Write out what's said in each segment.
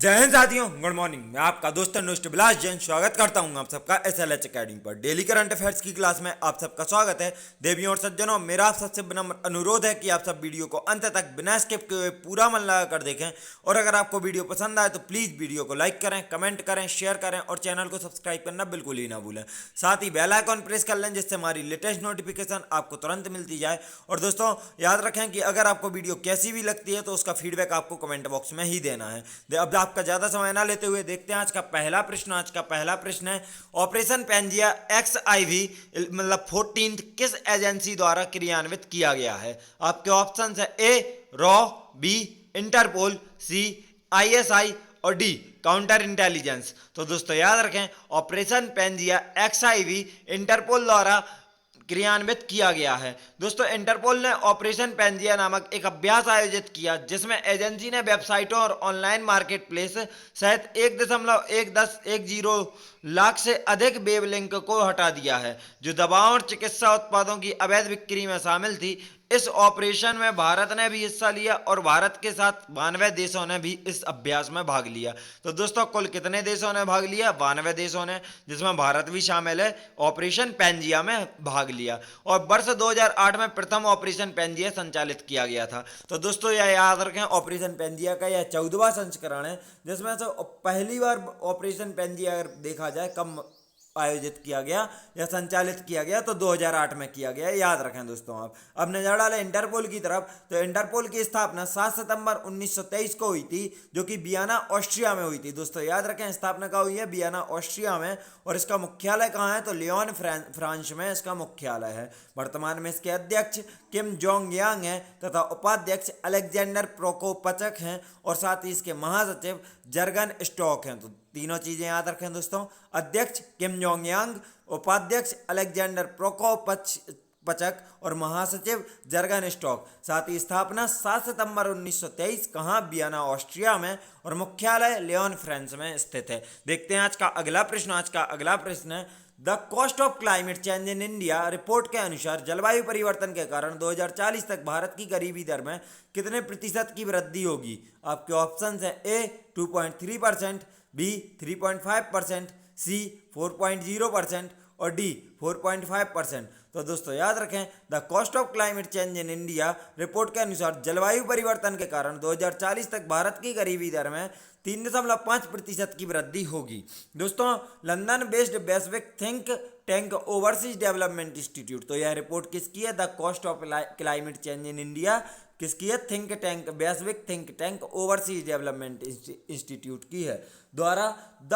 जय हिंद साथियों, good morning. मैं आपका दोस्त अनुष्ट बिलास जैन स्वागत करता हूं आप सबका SLH अकेडमी पर। डेली करंट अफेयर्स की क्लास में आप सबका स्वागत है। देवियों और सज्जनों, मेरा आप सबसे विनम्र अनुरोध है कि आप सब वीडियो को अंत तक बिना स्किप किए हुए पूरा मन लगा कर देखें। और अगर आपको वीडियो पसंद आए तो प्लीज़ वीडियो को लाइक करें, कमेंट करें, शेयर करें और चैनल को सब्सक्राइब करना बिल्कुल ही ना भूलें। साथ ही बेल आइकॉन प्रेस कर लें जिससे हमारी लेटेस्ट नोटिफिकेशन आपको तुरंत मिलती जाए। और दोस्तों याद रखें कि अगर आपको वीडियो कैसी भी लगती है तो उसका फीडबैक आपको कमेंट बॉक्स में ही देना है। अब आपका ज़्यादा समय ना लेते हुए देखते हैं आज का पहला प्रश्न। आज का पहला प्रश्न है, ऑपरेशन पेंजिया XIV मतलब 14 किस एजेंसी द्वारा क्रियान्वित किया गया है? आपके ऑप्शन है ए रॉ, बी इंटरपोल, सी ISI और डी काउंटर इंटेलिजेंस। तो दोस्तों याद रखें, ऑपरेशन पेंजिया XIV इंटरपोल द्वारा क्रियान्वित किया गया है। दोस्तों इंटरपोल ने ऑपरेशन पेंजिया नामक एक अभ्यास आयोजित किया जिसमें एजेंसी ने वेबसाइटों और ऑनलाइन मार्केट प्लेस सहित 1.1010 लाख से अधिक वेब लिंक को हटा दिया है जो दवाओं और चिकित्सा उत्पादों की अवैध बिक्री में शामिल थी। इस ऑपरेशन में भारत ने भी हिस्सा लिया और भारत के साथ 92 देशों ने भी इस अभ्यास में भाग लिया। तो दोस्तों कुल कितने देशों ने भाग लिया? 92 देशों ने, जिसमें भारत भी शामिल है। ऑपरेशन पेंजिया में भाग लिया और वर्ष 2008 में प्रथम ऑपरेशन पेंजिया संचालित किया गया था। तो दोस्तों यह याद रखें, ऑपरेशन पेंजिया का यह 14वां संस्करण है जिसमें से पहली बार ऑपरेशन पेंजिया अगर देखा जाए कब आयोजित किया गया या संचालित किया गया तो 2008 में किया गया। याद रखें दोस्तों। आप अब नजर डालें इंटरपोल की तरफ। तो इंटरपोल की स्थापना 7 सितंबर 1923 को हुई थी जो कि वियना ऑस्ट्रिया में हुई थी। दोस्तों याद रखें, स्थापना कहाँ हुई है? वियना ऑस्ट्रिया में। और इसका मुख्यालय कहाँ है? तो लियोन फ्रांस में इसका मुख्यालय है। वर्तमान में इसके अध्यक्ष किम जोंग यांग हैं तथा उपाध्यक्ष अलेक्जेंडर प्रोकोपचक हैं और साथ ही इसके महासचिव जर्गन स्टॉक हैं। तो तीनों चीजें याद रखें दोस्तों, अध्यक्ष किम जोंग यांग, उपाध्यक्ष अलेक्जेंडर प्रोकोपचक और महासचिव जर्गन स्टॉक। साथ ही स्थापना 7 सितंबर 1923 कहाँ? वियना ऑस्ट्रिया में और मुख्यालय लियोन फ्रांस में स्थित है। देखते हैं आज का अगला प्रश्न। आज का अगला प्रश्न है, the cost of climate change in India report के अनुसार जलवायु परिवर्तन के कारण 2040 तक भारत की गरीबी दर में कितने प्रतिशत की वृद्धि होगी? आपके ऑप्शन है ए 2.3%, बी 3.5%, सी 4.0% और डी 4.5%। तो दोस्तों याद रखें, the cost of climate change in India report के अनुसार जलवायु परिवर्तन के कारण 2040 तक भारत की गरीबी दर में 3.5% की वृद्धि होगी। दोस्तों लंदन बेस्ड वैश्विक think tank overseas development institute, तो यह रिपोर्ट किसकी है? The cost of climate change in India किसकी है? थिंक टैंक, वैश्विक think tank overseas development institute की है द्वारा the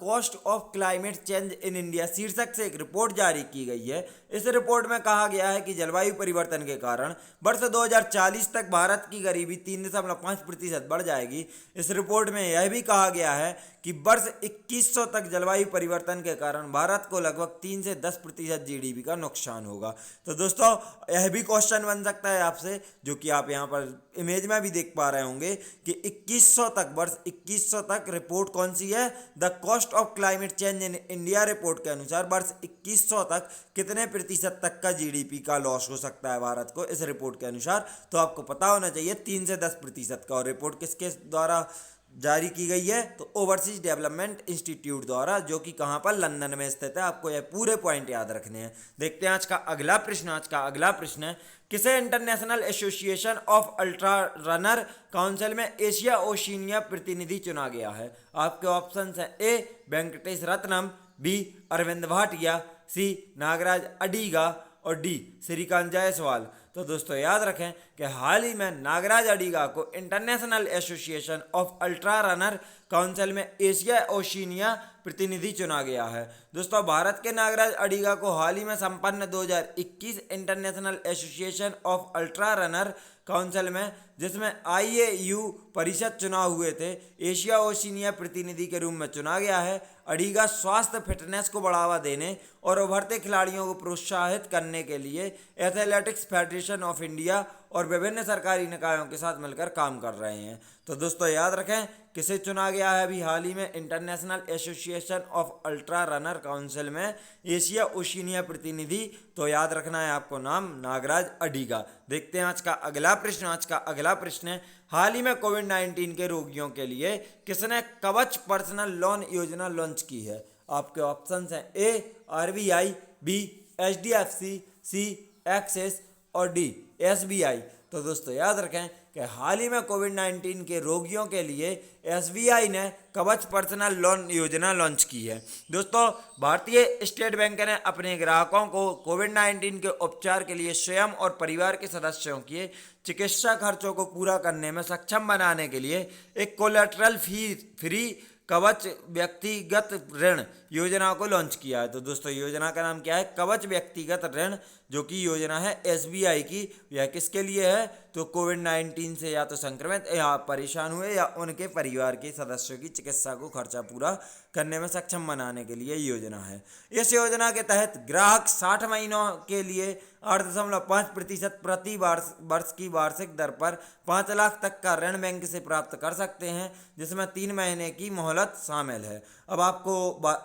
cost of climate change in India शीर्षक से एक रिपोर्ट जारी की गई है। इस रिपोर्ट में कहा गया है कि जलवायु परिवर्तन के कारण वर्ष 2040 तक भारत की गरीबी 3.5% बढ़ जाएगी। इस रिपोर्ट में यह भी कहा गया है कि वर्ष 2100 तक जलवायु परिवर्तन के कारण भारत को लगभग 3 से 10% GDP का नुकसान होगा। तो दोस्तों यह भी क्वेश्चन बन सकता है आपसे, जो कि आप यहाँ पर इमेज में भी देख पा रहे होंगे कि 2100 तक, वर्ष 2100 तक रिपोर्ट कौन सी है? The cost of climate change in India report के अनुसार वर्ष 2100 तक कितने प्रतिशत तक का GDP का लॉस हो सकता है भारत को इस रिपोर्ट के अनुसार? तो आपको पता होना चाहिए 3 से 10% का। और रिपोर्ट किसके द्वारा जारी की गई है? तो ओवरसीज डेवलपमेंट इंस्टीट्यूट द्वारा, जो कि कहाँ पर? लंदन में स्थित है। आपको यह पूरे पॉइंट याद रखने हैं। देखते हैं आज का अगला प्रश्न। आज का अगला प्रश्न है, किसे international association of ultra runner council में एशिया ओशिनिया प्रतिनिधि चुना गया है? आपके ऑप्शन है ए वेंकटेश रत्नम, बी अरविंद भाटिया, सी नागराज अडीगा और डी श्रीकांत जायसवाल। तो दोस्तों याद रखें कि हाल ही में नागराज अडीगा को international association of ultra runner council में एशिया ओशिनिया प्रतिनिधि चुना गया है। दोस्तों भारत के नागराज अडीगा को हाल ही में संपन्न 2021 international association of ultra runner council में, जिसमें IAU परिषद चुनाव हुए थे, एशिया ओशिनिया प्रतिनिधि के रूप में चुना गया है। अडीगा स्वास्थ्य फिटनेस को बढ़ावा देने और उभरते खिलाड़ियों को प्रोत्साहित करने के लिए एथलेटिक्स फेडरेशन ऑफ इंडिया और विभिन्न सरकारी निकायों के साथ मिलकर काम कर रहे हैं। तो दोस्तों याद रखें किसे चुना गया है अभी हाल ही में international association of ultra runner council में एशिया ओशिनिया प्रतिनिधि। तो याद रखना है आपको नाम नागराज अडीगा। देखते हैं आज का अगला प्रश्न। आज का अगला प्रश्न है, हाल ही में कोविड-19 के रोगियों के लिए किसने कवच पर्सनल लोन योजना लॉन्च की है? आपके ऑप्शंस हैं ए आरबीआई, बी एचडीएफसी, सी एक्सिस और डी एसबीआई। तो दोस्तों याद रखें कि हाल ही में कोविड-19 के रोगियों के लिए एसबीआई ने कवच पर्सनल लोन योजना लॉन्च की है। दोस्तों भारतीय स्टेट बैंक ने अपने ग्राहकों को कोविड-19 के उपचार के लिए स्वयं और परिवार के सदस्यों के चिकित्सा खर्चों को पूरा करने में सक्षम बनाने के लिए एक कोलेटरल फ्री कवच व्यक्तिगत ऋण योजना को लॉन्च किया है। तो दोस्तों योजना का नाम क्या है? कवच व्यक्तिगत ऋण, जो कि योजना है एसबीआई की। यह किसके लिए है? तो कोविड-19 से या तो संक्रमित या परेशान हुए या उनके परिवार के सदस्यों की चिकित्सा को खर्चा पूरा करने में सक्षम बनाने के लिए योजना है। इस योजना के तहत ग्राहक 60 महीनों के लिए 8.5% प्रति वर्ष की वार्षिक दर पर 5 लाख तक का ऋण बैंक से प्राप्त कर सकते हैं, जिसमें 3 महीने की मोहलत शामिल है। अब आपको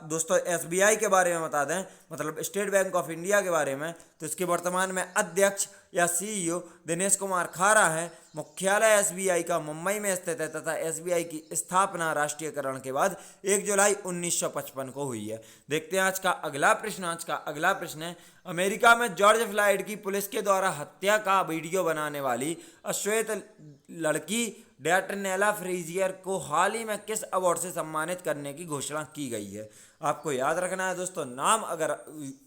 दोस्तों एसबीआई के बारे में बता दें, मतलब स्टेट बैंक ऑफ इंडिया के बारे में, तो इसके वर्तमान में अध्यक्ष या सीईओ दिनेश कुमार खारा है। मुख्यालय एसबीआई का मुंबई में स्थित है तथा एसबीआई की स्थापना राष्ट्रीयकरण के बाद 1 जुलाई 1955 को हुई है। देखते हैं आज का अगला प्रश्न। आज का अगला प्रश्न है, अमेरिका में जॉर्ज फ्लॉयड की पुलिस के द्वारा हत्या का वीडियो बनाने वाली अश्वेत लड़की डैटनेला फ्रीजियर को हाल ही में किस अवार्ड से सम्मानित करने की घोषणा की गई है? आपको याद रखना है दोस्तों नाम, अगर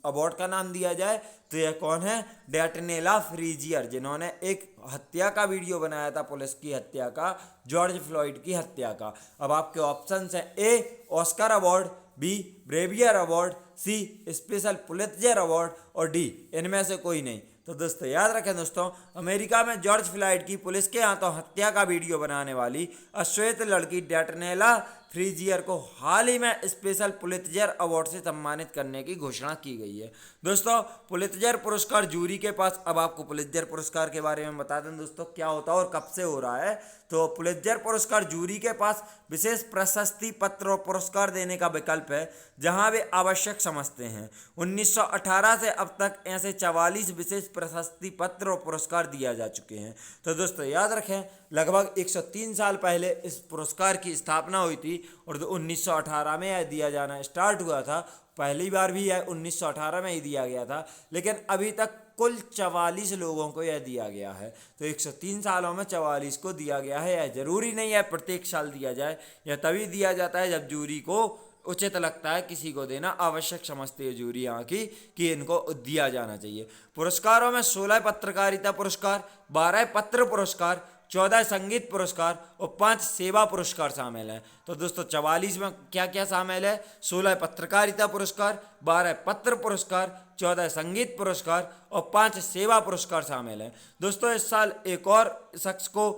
अवार्ड का नाम दिया जाए तो यह कौन है? डैटनेला फ्रीजियर, जिन्होंने एक हत्या का वीडियो बनाया था, पुलिस की हत्या का, जॉर्ज फ्लॉयड की हत्या का। अब आपके ऑप्शंस हैं ए ऑस्कर अवार्ड, बी ब्रेवियर अवार्ड, सी स्पेशल पुलित्जर अवार्ड और डी इनमें से कोई नहीं। तो दोस्तों याद रखें दोस्तों, अमेरिका में जॉर्ज फ्लॉयड की पुलिस के हाथों हत्या का वीडियो बनाने वाली अश्वेत लड़की डैटनेला फ्रीजियर को हाल ही में स्पेशल पुलित्जर अवार्ड से सम्मानित करने की घोषणा की गई है। दोस्तों पुलित्जर पुरस्कार जूरी के पास, अब आपको पुलित्जर पुरस्कार के बारे में बता दें दोस्तों क्या होता है और कब से हो रहा है। तो पुलित्जर पुरस्कार जूरी के पास विशेष प्रशस्ति पत्र और पुरस्कार देने का विकल्प है जहां वे आवश्यक समझते हैं। 1918 से अब तक ऐसे 44 विशेष प्रशस्ति पत्र और पुरस्कार दिया जा चुके हैं। तो दोस्तों याद रखें लगभग 103 साल पहले इस पुरस्कार की स्थापना हुई थी और 1918 में यह दिया जाना स्टार्ट हुआ था। पहली बार भी यह 1918 में ही दिया गया था, लेकिन अभी तक कुल 44 लोगों को यह दिया गया है। तो 103 सालों में 44 को दिया गया है। यह जरूरी नहीं है प्रत्येक साल दिया जाए, यह तभी दिया जाता है जब जूरी को उचित लगता है, किसी को देना आवश्यक समझती है जूरी यहाँ की कि इनको दिया जाना चाहिए। पुरस्कारों में 16 पत्रकारिता पुरस्कार, 12 पत्र पुरस्कार, 14 संगीत पुरस्कार और 5 सेवा पुरस्कार शामिल हैं। तो दोस्तों 44 में क्या क्या शामिल है? 16 पत्रकारिता पुरस्कार, 12 पत्र पुरस्कार, 14 संगीत पुरस्कार और 5 सेवा पुरस्कार शामिल हैं। दोस्तों इस साल एक और शख्स को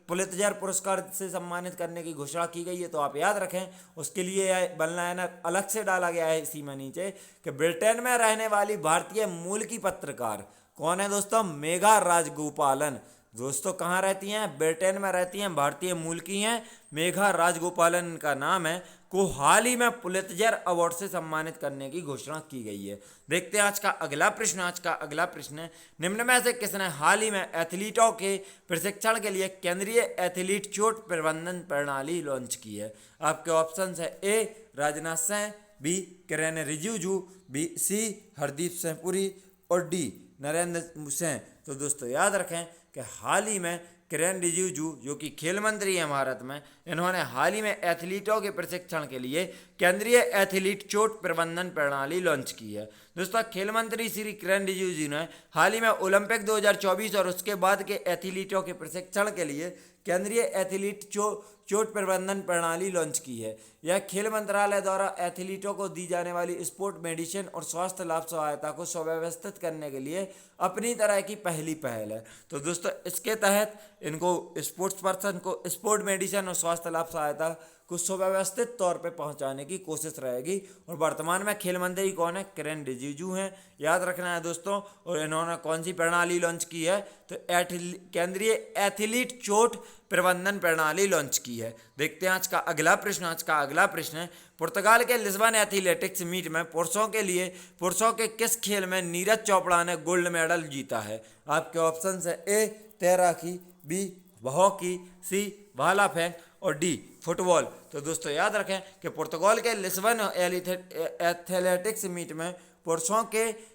पुलित्जर पुरस्कार से सम्मानित करने की घोषणा की गई है। तो आप याद रखें, उसके लिए बैनर अलग से डाला गया है इसी में नीचे कि ब्रिटेन में रहने वाली भारतीय मूल की पत्रकार कौन है दोस्तों? मेघा राजगोपालन। दोस्तों कहाँ रहती हैं? ब्रिटेन में रहती हैं, भारतीय मूल की हैं, मेघा राजगोपालन का नाम है, को हाल ही में पुलित्जर अवार्ड से सम्मानित करने की घोषणा की गई है। देखते हैं आज का अगला प्रश्न। आज का अगला प्रश्न है, निम्न में से किसने हाल ही में एथलीटों के प्रशिक्षण के लिए केंद्रीय एथलीट चोट प्रबंधन प्रणाली लॉन्च की है? आपके ऑप्शन है A Rajnath Singh, B Kiren Rijiju, B C Hardeep Singh Puri और डी नरेंद्र सिंह। तो दोस्तों याद रखें कि हाल ही में किरेन रिजिजू जो कि खेल मंत्री हैं भारत में, इन्होंने हाल ही में एथलीटों के प्रशिक्षण के लिए केंद्रीय एथलीट चोट प्रबंधन प्रणाली लॉन्च की है। दोस्तों खेल मंत्री श्री किरेन रिजिजू ने हाल ही में ओलंपिक 2024 और उसके बाद के एथलीटों के प्रशिक्षण के लिए केंद्रीय एथलीट चोट प्रबंधन प्रणाली लॉन्च की है। यह खेल मंत्रालय द्वारा एथलीटों को दी जाने वाली स्पोर्ट मेडिसिन और स्वास्थ्य लाभ सहायता को सुव्यवस्थित करने के लिए अपनी तरह की पहली पहल है। तो दोस्तों इसके तहत इनको स्पोर्ट्स पर्सन को स्पोर्ट मेडिसिन और स्वास्थ्य लाभ सहायता को सुव्यवस्थित तौर पे पहुंचाने की कोशिश रहेगी। और वर्तमान में खेल मंत्री कौन है? किरेन रिजिजू हैं, याद रखना है दोस्तों। और इन्होंने कौन सी प्रणाली लॉन्च की है? तो केंद्रीय एथलीट चोट प्रबंधन प्रणाली लॉन्च की है। देखते हैं आज का अगला प्रश्न। आज का अगला प्रश्न है, पुर्तगाल के लिस्बन एथलेटिक्स मीट में पुरुषों के किस खेल में नीरज चोपड़ा ने गोल्ड मेडल जीता है? आपके ऑप्शन है ए तैराकी, बी हॉकी, सी भाला फेंक और डी फुटबॉल। तो दोस्तों याद रखें कि पुर्तगाल के लिस्बन एथलेटिक्स मीट में पुरुषों के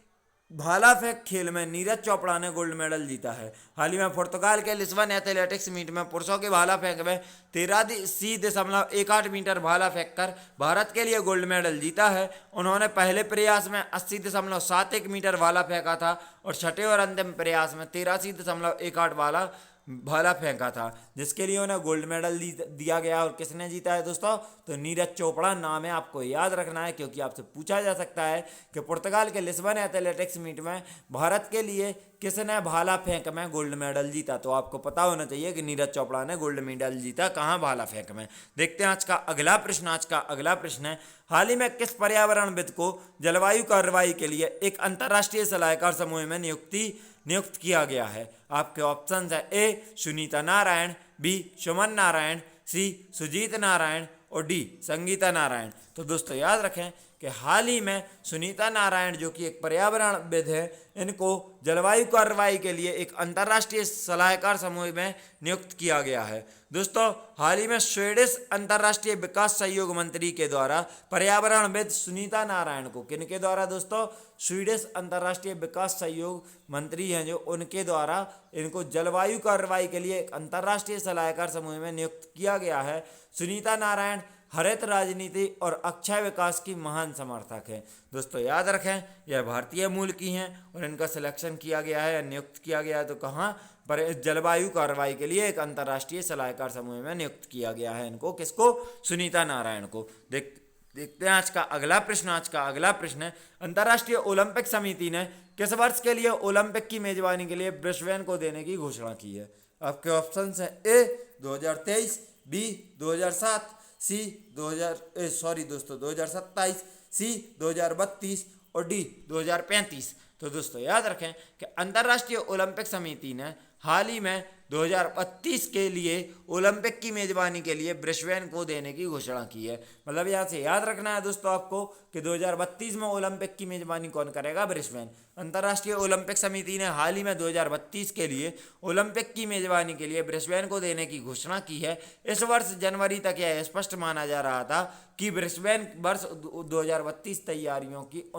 भाला फेंक खेल में नीरज चोपड़ा ने गोल्ड मेडल जीता है। हाल ही में पुर्तगाल के लिस्बन एथलेटिक्स मीट में पुरुषों के भाला फेंक में 13.18 मीटर भाला फेंक कर भारत के लिए गोल्ड मेडल जीता है। उन्होंने पहले प्रयास में 80.71 मीटर भाला फेंका था और छठे और अंतिम प्रयास में 83.18 भाला फेंका था, जिसके लिए उन्हें गोल्ड मेडल दिया गया। और किसने जीता है दोस्तों? तो नीरज चोपड़ा नाम है, आपको याद रखना है क्योंकि आपसे पूछा जा सकता है कि पुर्तगाल के लिस्बन एथलेटिक्स मीट में भारत के लिए किसने भाला फेंक में गोल्ड मेडल जीता। तो आपको पता होना चाहिए कि नीरज चोपड़ा ने गोल्ड मेडल जीता कहाँ? भाला फेंक में। देखते हैं आज का अगला प्रश्न। आज का अगला प्रश्न है, हाल ही में किस पर्यावरणविद को जलवायु कार्रवाई के लिए एक अंतर्राष्ट्रीय सलाहकार समूह में नियुक्त किया गया है? आपके ऑप्शन है ए सुनीता नारायण, बी सुमन नारायण, सी सुजीत नारायण और डी संगीता नारायण। तो दोस्तों याद रखें कि हाल ही में सुनीता नारायण जो कि एक पर्यावरणविद है, इनको जलवायु कार्रवाई के लिए एक अंतर्राष्ट्रीय सलाहकार समूह में नियुक्त किया गया है। दोस्तों हाल ही में स्वीडिश अंतर्राष्ट्रीय विकास सहयोग मंत्री के द्वारा पर्यावरणविद सुनीता नारायण को, किनके द्वारा दोस्तों? स्वीडिश अंतर्राष्ट्रीय विकास सहयोग मंत्री हैं जो, उनके द्वारा इनको जलवायु कार्रवाई के लिए एक अंतर्राष्ट्रीय सलाहकार समूह में नियुक्त किया गया है। सुनीता नारायण हरित राजनीति और अक्षय विकास की महान समर्थक है। दोस्तों याद रखें यह भारतीय मूल की हैं और इनका सिलेक्शन किया गया है, नियुक्त किया गया है। तो कहाँ पर? जलवायु कार्रवाई के लिए एक अंतर्राष्ट्रीय सलाहकार समूह में नियुक्त किया गया है इनको। किसको? सुनीता नारायण को। देखते हैं आज का अगला प्रश्न। आज का अगला प्रश्न है, अंतर्राष्ट्रीय ओलंपिक समिति ने किस वर्ष के लिए ओलंपिक की मेजबानी के लिए ब्रिस्बेन को देने की घोषणा की है? आपके ऑप्शन है ए 2023, बी 2007, सी 2027, सी 2032 और डी 2035। तो दोस्तों याद रखें कि अंतर्राष्ट्रीय ओलंपिक समिति ने हाल ही में 2032 के लिए ओलंपिक की मेजबानी के लिए ब्रिस्बेन को देने की घोषणा की है। मतलब यहाँ से याद रखना है दोस्तों आपको कि 2032 में ओलंपिक की मेजबानी कौन करेगा? ब्रिस्बेन। अंतर्राष्ट्रीय ओलंपिक समिति ने हाल ही में 2032 के लिए ओलंपिक की मेजबानी के लिए ब्रिस्बेन को देने की घोषणा की है। इस वर्ष जनवरी तक यह स्पष्ट माना जा रहा था कि ब्रिस्बेन वर्ष 2032 तैयारियों की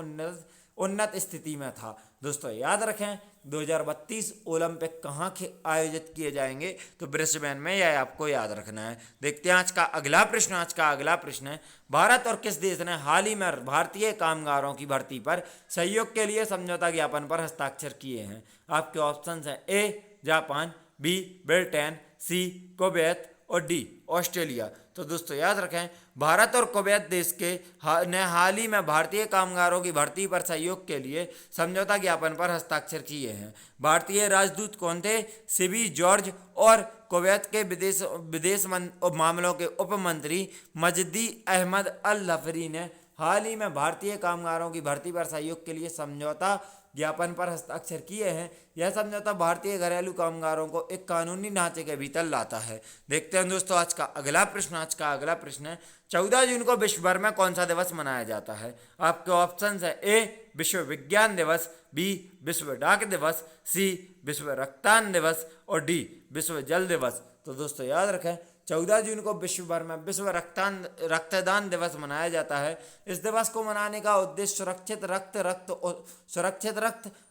उन्नत स्थिति में था। दोस्तों याद रखें 2032 ओलंपिक कहाँ आयोजित किए जाएंगे? तो ब्रिस्बेन में, यह आपको याद रखना है। देखते हैं आज का अगला प्रश्न। आज का अगला प्रश्न है, भारत और किस देश ने हाल ही में भारतीय कामगारों की भर्ती पर सहयोग के लिए समझौता ज्ञापन पर हस्ताक्षर किए हैं? आपके ऑप्शन हैं A Japan, B Britain, C Kuwait और डी ऑस्ट्रेलिया। तो दोस्तों याद रखें भारत और कुवैत देश के ने हाल ही में भारतीय कामगारों की भर्ती पर सहयोग के लिए समझौता ज्ञापन पर हस्ताक्षर किए हैं। भारतीय राजदूत कौन थे? सिबी जॉर्ज और कुवैत के विदेश मामलों के उप मंत्री मजदी अहमद अल लफरी ने हाल ही में भारतीय कामगारों की भर्ती पर सहयोग के लिए समझौता ज्ञापन पर हस्ताक्षर किए हैं। यह समझौता भारतीय घरेलू कामगारों को एक कानूनी ढांचे के भीतर लाता है। देखते हैं दोस्तों आज का अगला प्रश्न। आज का अगला प्रश्न है, 14 जून को विश्व भर में कौन सा दिवस मनाया जाता है? आपके ऑप्शन है ए विश्व विज्ञान दिवस, बी विश्व डाक दिवस, सी विश्व रक्तदान दिवस और डी विश्व जल दिवस। तो दोस्तों याद रखें 14 जून को विश्व भर में विश्व रक्तदान दिवस मनाया जाता है। इस दिवस को मनाने का उद्देश्य सुरक्षित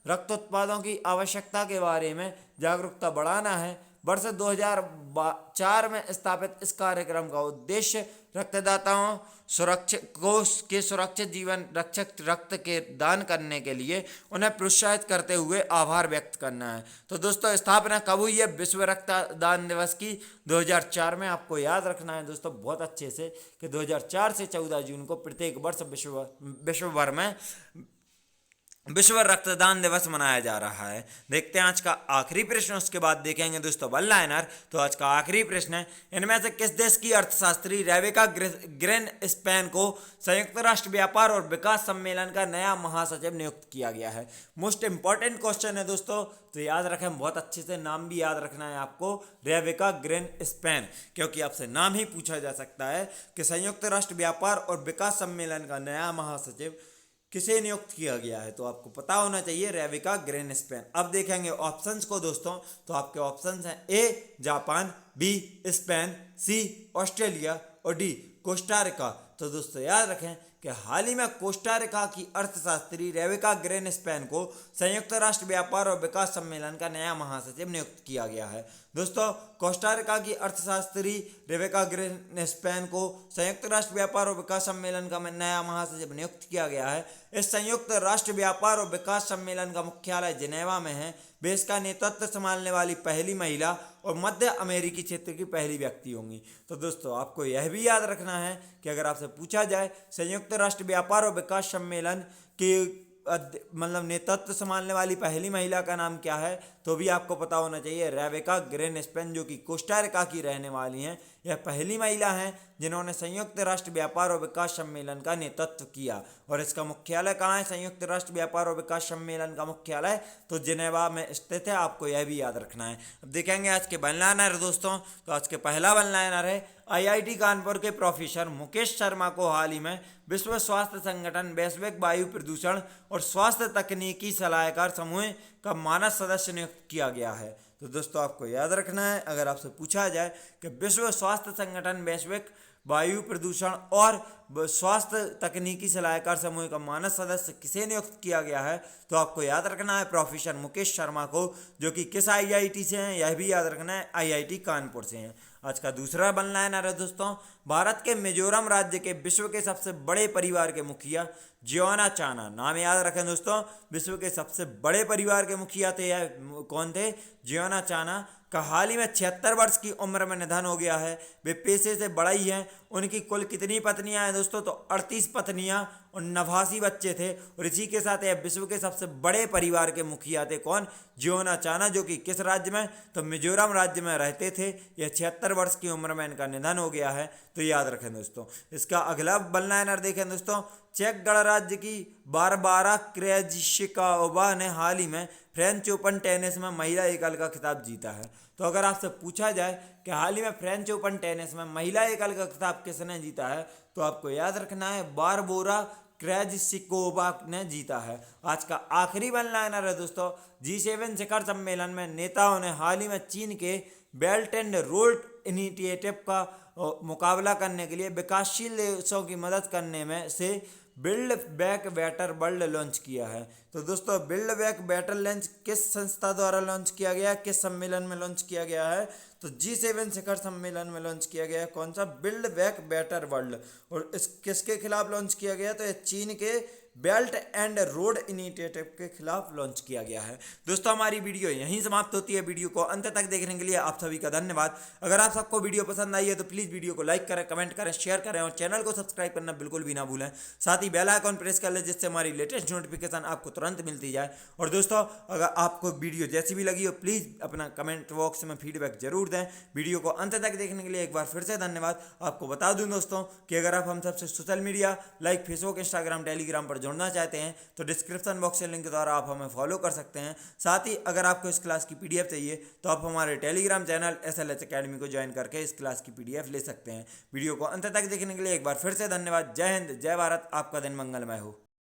रक्त उत्पादों की आवश्यकता के बारे में जागरूकता बढ़ाना है। वर्ष 2004 में स्थापित इस कार्यक्रम का उद्देश्य रक्तदाताओं सुरक्षित जीवन रक्षक रक्त के दान करने के लिए उन्हें प्रोत्साहित करते हुए आभार व्यक्त करना है। तो दोस्तों स्थापना कब हुई है विश्व रक्तदान दिवस की? 2004 में। आपको याद रखना है दोस्तों बहुत अच्छे से कि 2004 से 14 जून को प्रत्येक वर्ष विश्व भर में विश्व रक्तदान दिवस मनाया जा रहा है। देखते हैं आज का आखिरी प्रश्न, उसके बाद देखेंगे दोस्तों वन लाइनर। तो आज का आखिरी प्रश्न है, इनमें से किस देश की अर्थशास्त्री रेबेका ग्रीनस्पैन को संयुक्त राष्ट्र व्यापार और विकास सम्मेलन का नया महासचिव नियुक्त किया गया है? मोस्ट इंपॉर्टेंट क्वेश्चन है दोस्तों, तो याद रखें बहुत अच्छे से, नाम भी याद रखना है आपको, रेबेका ग्रीनस्पैन, क्योंकि आपसे नाम ही पूछा जा सकता है कि संयुक्त राष्ट्र व्यापार और विकास सम्मेलन का नया महासचिव किसे नियुक्त किया गया है। तो आपको पता होना चाहिए रेबेका ग्रीनस्पैन। अब देखेंगे ऑप्शंस को दोस्तों, तो आपके ऑप्शंस हैं A Japan, B Spain, C Australia और डी कोस्टा रिका। तो दोस्तों याद रखें कि हाल ही में कोस्टा रिका की अर्थशास्त्री रेबेका ग्रीनस्पैन को संयुक्त राष्ट्र व्यापार और विकास सम्मेलन का नया महासचिव नियुक्त किया गया है। दोस्तों कोस्टा रिका की अर्थशास्त्री रेबेका ग्रीनस्पैन को संयुक्त राष्ट्र व्यापार और विकास सम्मेलन का नया महासचिव नियुक्त किया गया है। इस संयुक्त राष्ट्र व्यापार और विकास सम्मेलन का मुख्यालय जिनेवा में है। वे इसका नेतृत्व संभालने वाली पहली महिला और मध्य अमेरिकी क्षेत्र की पहली व्यक्ति होंगी। तो दोस्तों आपको यह भी याद रखना है कि अगर आपसे पूछा जाए संयुक्त राष्ट्र व्यापार और विकास सम्मेलन की मतलब नेतृत्व संभालने वाली पहली महिला का नाम क्या है, तो भी आपको पता होना चाहिए रेबेका ग्रीनस्पैन, जो कि कोस्टा रिका की रहने वाली हैं। यह पहली महिला हैं जिन्होंने संयुक्त राष्ट्र व्यापार और विकास सम्मेलन का नेतृत्व किया। और इसका मुख्यालय कहाँ है? संयुक्त राष्ट्र व्यापार और विकास सम्मेलन का मुख्यालय तो जिनेवा में स्थित है, आपको यह भी याद रखना है। अब देखेंगे आज के वन लाइनर दोस्तों, तो आज के पहला वन लाइनर है, आईआईटी कानपुर के प्रोफेसर मुकेश शर्मा को हाल ही में विश्व स्वास्थ्य संगठन वैश्विक वायु प्रदूषण और स्वास्थ्य तकनीकी सलाहकार समूह का मानद सदस्य नियुक्त किया गया है। तो दोस्तों आपको याद रखना है, अगर आपसे पूछा जाए कि विश्व स्वास्थ्य संगठन वैश्विक वायु प्रदूषण और स्वास्थ्य तकनीकी सलाहकार समूह का मानद सदस्य किसे नियुक्त किया गया है, तो आपको याद रखना है प्रोफेसर मुकेश शर्मा को, जो कि किस आईआईटी से हैं यह भी याद रखना है, आईआईटी कानपुर से हैं। आज का दूसरा वन लाइनर है दोस्तों, भारत के मिजोरम राज्य के विश्व के सबसे बड़े परिवार के मुखिया जियोना चाना, नाम याद रखें दोस्तों, विश्व के सबसे बड़े परिवार के मुखिया थे यह कौन थे? जियोना चाना का हाल ही में 76 वर्ष की उम्र में निधन हो गया है। वे पेशे से बड़ा ही हैं। उनकी कुल कितनी पत्नियां हैं दोस्तों? तो 38 पत्नियां और 89 बच्चे थे। और इसी के साथ यह विश्व के सबसे बड़े परिवार के मुखिया थे कौन? जियोना चाना, जो कि किस राज्य में? तो मिजोरम राज्य में रहते थे। यह 76 वर्ष की उम्र में इनका निधन हो गया है, तो याद रखें दोस्तों। इसका अगला वन लाइनर देखें दोस्तों, चेक गणराज्य की बारबारा क्रेजिशिकोवा ने हाल ही में फ्रेंच ओपन टेनिस में महिला एकल का खिताब जीता है। तो अगर आपसे पूछा जाए कि हाल ही में फ्रेंच ओपन टेनिस में महिला एकल का खिताब किसने जीता है, तो आपको याद रखना है बारबोरा क्रेजिशिकोवा ने जीता है। आज का आखिरी वन लाइनर है दोस्तों, G7 शिखर सम्मेलन में नेताओं ने हाल ही में चीन के बेल्ट एंड रोड इनिशिएटिव का मुकाबला करने के लिए विकासशील देशों की मदद करने में से build back better world launch किया है। तो दोस्तों बिल्ड बैक बेटर लॉन्च किस संस्था द्वारा लॉन्च किया गया, किस सम्मेलन में लॉन्च किया गया है? तो G7 शिखर सम्मेलन में लॉन्च किया गया है। कौन सा? Build back better world. और इस किसके खिलाफ लॉन्च किया गया? तो ये चीन के बेल्ट एंड रोड इनिशिएटिव के खिलाफ लॉन्च किया गया है। दोस्तों हमारी वीडियो यहीं समाप्त होती है। वीडियो को अंत तक देखने के लिए आप सभी का धन्यवाद। अगर आप सबको वीडियो पसंद आई है तो प्लीज़ वीडियो को लाइक करें, कमेंट करें, शेयर करें और चैनल को सब्सक्राइब करना बिल्कुल भी ना भूलें। साथ ही बेल आइकॉन प्रेस कर लें जिससे हमारी लेटेस्ट नोटिफिकेशन आपको तुरंत मिलती जाए। और दोस्तों अगर आपको वीडियो जैसी भी लगी हो प्लीज़ अपना कमेंट बॉक्स में फीडबैक जरूर दें। वीडियो को अंत तक देखने के लिए एक बार फिर से धन्यवाद। आपको बता दूं दोस्तों कि अगर आप हम सबसे social media like Facebook, Instagram, Telegram पर जुड़ना चाहते हैं तो डिस्क्रिप्शन बॉक्स से लिंक के द्वारा आप हमें फॉलो कर सकते हैं। साथ ही अगर आपको इस क्लास की PDF चाहिए तो आप हमारे टेलीग्राम चैनल SLH अकेडमी को ज्वाइन करके इस क्लास की PDF ले सकते हैं। वीडियो को अंत तक देखने के लिए एक बार फिर से धन्यवाद। जय हिंद, जय भारत, आपका दिन मंगलमय हो।